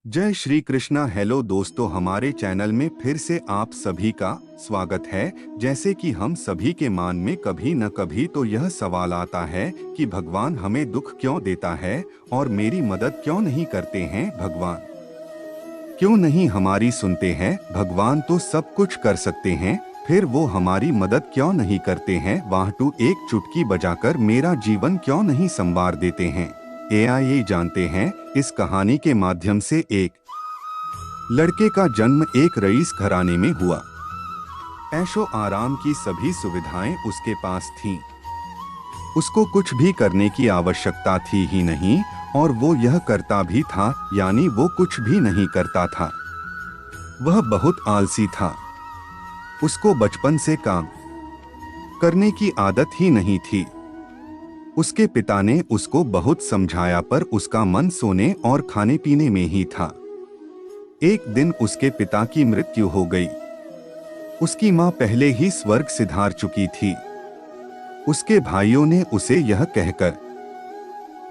जय श्री कृष्णा। हेलो दोस्तों, हमारे चैनल में फिर से आप सभी का स्वागत है। जैसे कि हम सभी के मन में कभी न कभी तो यह सवाल आता है कि भगवान हमें दुख क्यों देता है और मेरी मदद क्यों नहीं करते हैं। भगवान क्यों नहीं हमारी सुनते हैं। भगवान तो सब कुछ कर सकते हैं, फिर वो हमारी मदद क्यों नहीं करते हैं। वाहटू एक चुटकी बजाकर मेरा जीवन क्यों नहीं संवार देते हैं। ये जानते हैं इस कहानी के माध्यम से। एक लड़के का जन्म एक रईस घराने में हुआ। ऐशो आराम की सभी सुविधाएं उसके पास थीं। उसको कुछ भी करने की आवश्यकता थी ही नहीं, और वो यह करता भी था, यानी वो कुछ भी नहीं करता था। वह बहुत आलसी था। उसको बचपन से काम करने की आदत ही नहीं थी। उसके पिता ने उसको बहुत समझाया, पर उसका मन सोने और खाने पीने में ही था। एक दिन उसके पिता की मृत्यु हो गई। उसकी मां पहले ही स्वर्ग सिधार चुकी थी। उसके भाइयों ने उसे यह कहकर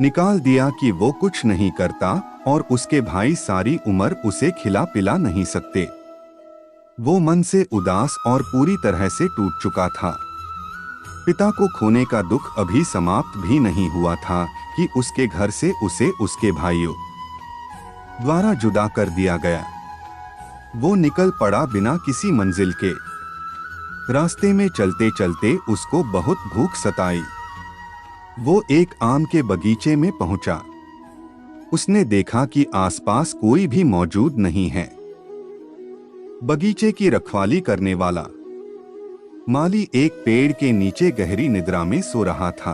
निकाल दिया कि वो कुछ नहीं करता और उसके भाई सारी उम्र उसे खिला पिला नहीं सकते। वो मन से उदास और पूरी तरह से टूट चुका था। पिता को खोने का दुख अभी समाप्त भी नहीं हुआ था कि उसके घर से उसे उसके भाइयों द्वारा जुदा कर दिया गया। वो निकल पड़ा बिना किसी मंजिल के। रास्ते में चलते चलते उसको बहुत भूख सताई। वो एक आम के बगीचे में पहुंचा। उसने देखा कि आसपास कोई भी मौजूद नहीं है। बगीचे की रखवाली करने वाला माली एक पेड़ के नीचे गहरी निद्रा में सो रहा था।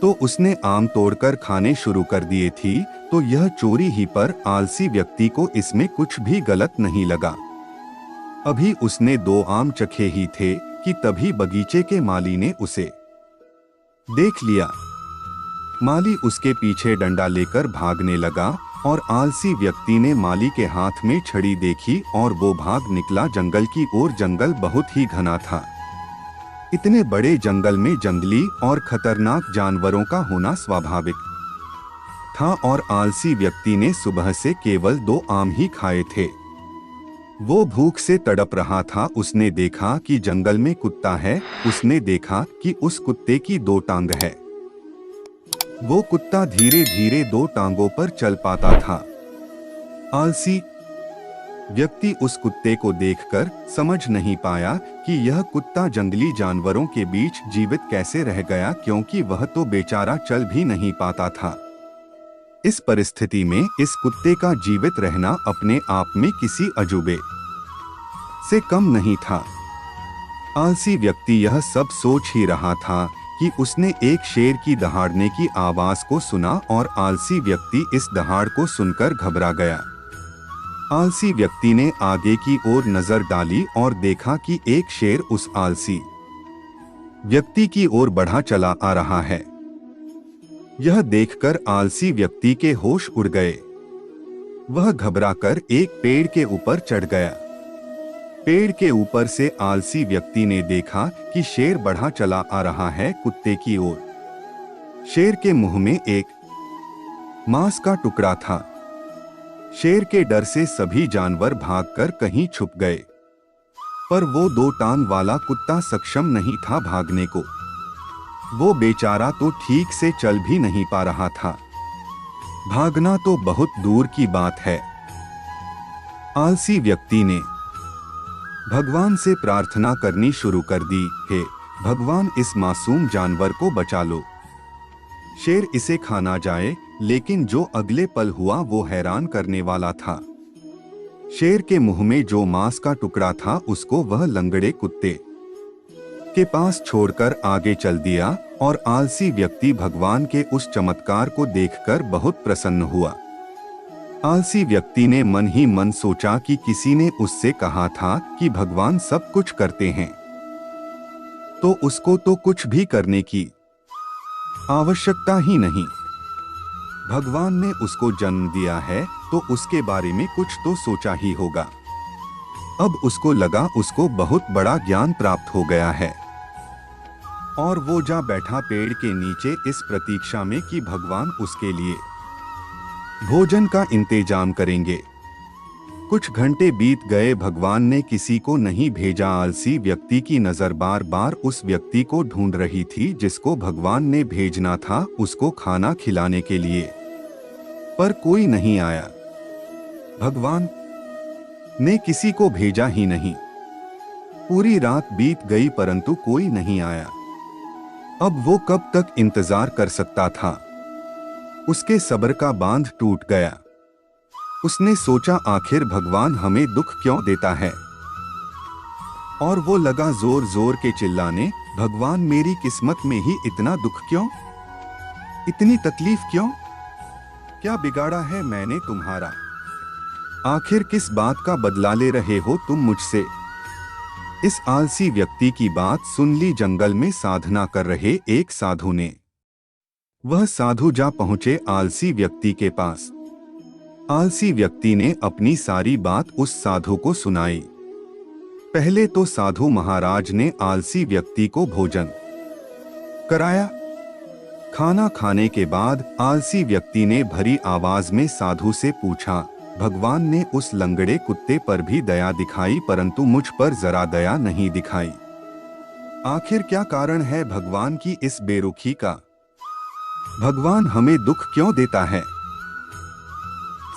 तो उसने आम तोड़कर खाने शुरू कर दिए थी। तो यह चोरी ही, पर आलसी व्यक्ति को इसमें कुछ भी गलत नहीं लगा। अभी उसने 2 आम चखे ही थे कि तभी बगीचे के माली ने उसे देख लिया। माली उसके पीछे डंडा लेकर भागने लगा और आलसी व्यक्ति ने माली के हाथ में छड़ी देखी और वो भाग निकला जंगल की ओर। जंगल बहुत ही घना था। इतने बड़े जंगल में जंगली और खतरनाक जानवरों का होना स्वाभाविक था, और आलसी व्यक्ति ने सुबह से केवल 2 आम ही खाए थे। वो भूख से तड़प रहा था। उसने देखा कि जंगल में कुत्ता है। उसने देखा कि उस कुत्ते की 2 टांग है। वो कुत्ता धीरे धीरे 2 टांगों पर चल पाता था। आलसी व्यक्ति उस कुत्ते को देखकर समझ नहीं पाया कि यह कुत्ता जंगली जानवरों के बीच जीवित कैसे रह गया, क्योंकि वह तो बेचारा चल भी नहीं पाता था। इस परिस्थिति में इस कुत्ते का जीवित रहना अपने आप में किसी अजूबे से कम नहीं था। आलसी व्यक्ति यह सब सोच ही रहा था कि उसने एक शेर की दहाड़ने की आवाज को सुना, और आलसी व्यक्ति इस दहाड़ को सुनकर घबरा गया। आलसी व्यक्ति ने आगे की ओर नजर डाली और देखा कि एक शेर उस आलसी व्यक्ति की ओर बढ़ा चला आ रहा है। यह देखकर आलसी व्यक्ति के होश उड़ गए। वह घबराकर एक पेड़ के ऊपर चढ़ गया। पेड़ के ऊपर से आलसी व्यक्ति ने देखा कि शेर बढ़ा चला आ रहा है कुत्ते की ओर। शेर के मुंह में एक मांस का टुकड़ा था। शेर के डर से सभी जानवर भागकर कहीं छुप गए, पर वो 2 टांग वाला कुत्ता सक्षम नहीं था भागने को। वो बेचारा तो ठीक से चल भी नहीं पा रहा था। भागना तो बहुत दूर की बात है। आलसी व्यक्ति ने भगवान से प्रार्थना करनी शुरू कर दी। हे भगवान, इस मासूम जानवर को बचा लो। शेर इसे खा ना जाए। लेकिन जो अगले पल हुआ वो हैरान करने वाला था। शेर के मुंह में जो मांस का टुकड़ा था उसको वह लंगड़े कुत्ते के पास छोड़कर आगे चल दिया, और आलसी व्यक्ति भगवान के उस चमत्कार को देखकर बहुत प्रसन्न हुआ। आलसी व्यक्ति ने मन ही मन सोचा कि किसी ने उससे कहा था कि भगवान सब कुछ करते हैं, तो उसको तो कुछ भी करने की आवश्यकता ही नहीं। भगवान ने उसको जन्म दिया है तो उसके बारे में कुछ तो सोचा ही होगा। अब उसको लगा उसको बहुत बड़ा ज्ञान प्राप्त हो गया है, और वो जा बैठा पेड़ के नीचे इस प्रतीक्षा में कि भगवान उसके लिए भोजन का इंतजाम करेंगे। कुछ घंटे बीत गए, भगवान ने किसी को नहीं भेजा। आलसी व्यक्ति की नजर बार बार उस व्यक्ति को ढूंढ रही थी जिसको भगवान ने भेजना था उसको खाना खिलाने के लिए, पर कोई नहीं आया। भगवान ने किसी को भेजा ही नहीं। पूरी रात बीत गई परंतु कोई नहीं आया। अब वो कब तक इंतजार कर सकता था? उसके सब्र का बांध टूट गया। उसने सोचा आखिर भगवान हमें दुख क्यों देता है, और वो लगा जोर जोर के चिल्लाने, भगवान मेरी किस्मत में ही इतना दुख क्यों, इतनी तकलीफ क्यों, क्या बिगाड़ा है मैंने तुम्हारा, आखिर किस बात का बदला ले रहे हो तुम मुझसे। इस आलसी व्यक्ति की बात सुन ली। जंगल में साधना कर रहे एक साधु ने। वह साधु जा पहुंचे आलसी व्यक्ति के पास। आलसी व्यक्ति ने अपनी सारी बात उस साधु को सुनाई। पहले तो साधु महाराज ने आलसी व्यक्ति को भोजन कराया। खाना खाने के बाद आलसी व्यक्ति ने भरी आवाज में साधु से पूछा, भगवान ने उस लंगड़े कुत्ते पर भी दया दिखाई परंतु मुझ पर जरा दया नहीं दिखाई। आखिर क्या कारण है भगवान की इस बेरुखी का? भगवान हमें दुख क्यों देता है?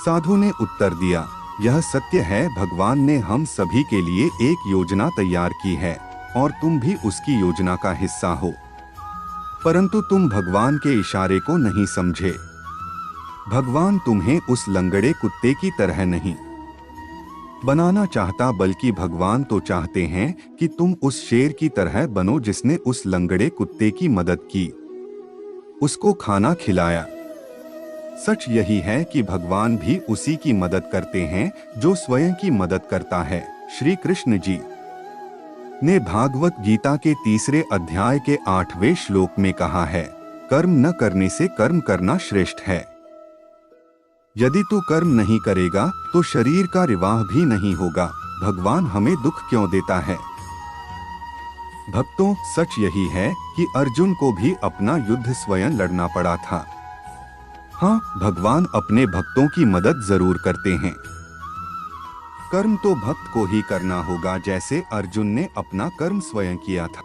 साधु ने उत्तर दिया, यह सत्य है, भगवान ने हम सभी के लिए एक योजना तैयार की है और तुम भी उसकी योजना का हिस्सा हो, परंतु तुम भगवान के इशारे को नहीं समझे। भगवान तुम्हें उस लंगड़े कुत्ते की तरह नहीं बनाना चाहता, बल्कि भगवान तो चाहते हैं कि तुम उस शेर की तरह बनो जिसने उस लंगड़े कुत्ते की मदद की, उसको खाना खिलाया। सच यही है कि भगवान भी उसी की मदद करते हैं जो स्वयं की मदद करता है। श्री कृष्ण जी ने भागवत गीता के 3 अध्याय के 8वें श्लोक में कहा है, कर्म न करने से कर्म करना श्रेष्ठ है। यदि तू कर्म नहीं करेगा तो शरीर का रिवाह भी नहीं होगा। भगवान हमें दुख क्यों देता है? भक्तों, सच यही है कि अर्जुन को भी अपना युद्ध स्वयं लड़ना पड़ा था। हाँ, भगवान अपने भक्तों की मदद जरूर करते हैं। कर्म तो भक्त को ही करना होगा, जैसे अर्जुन ने अपना कर्म स्वयं किया था।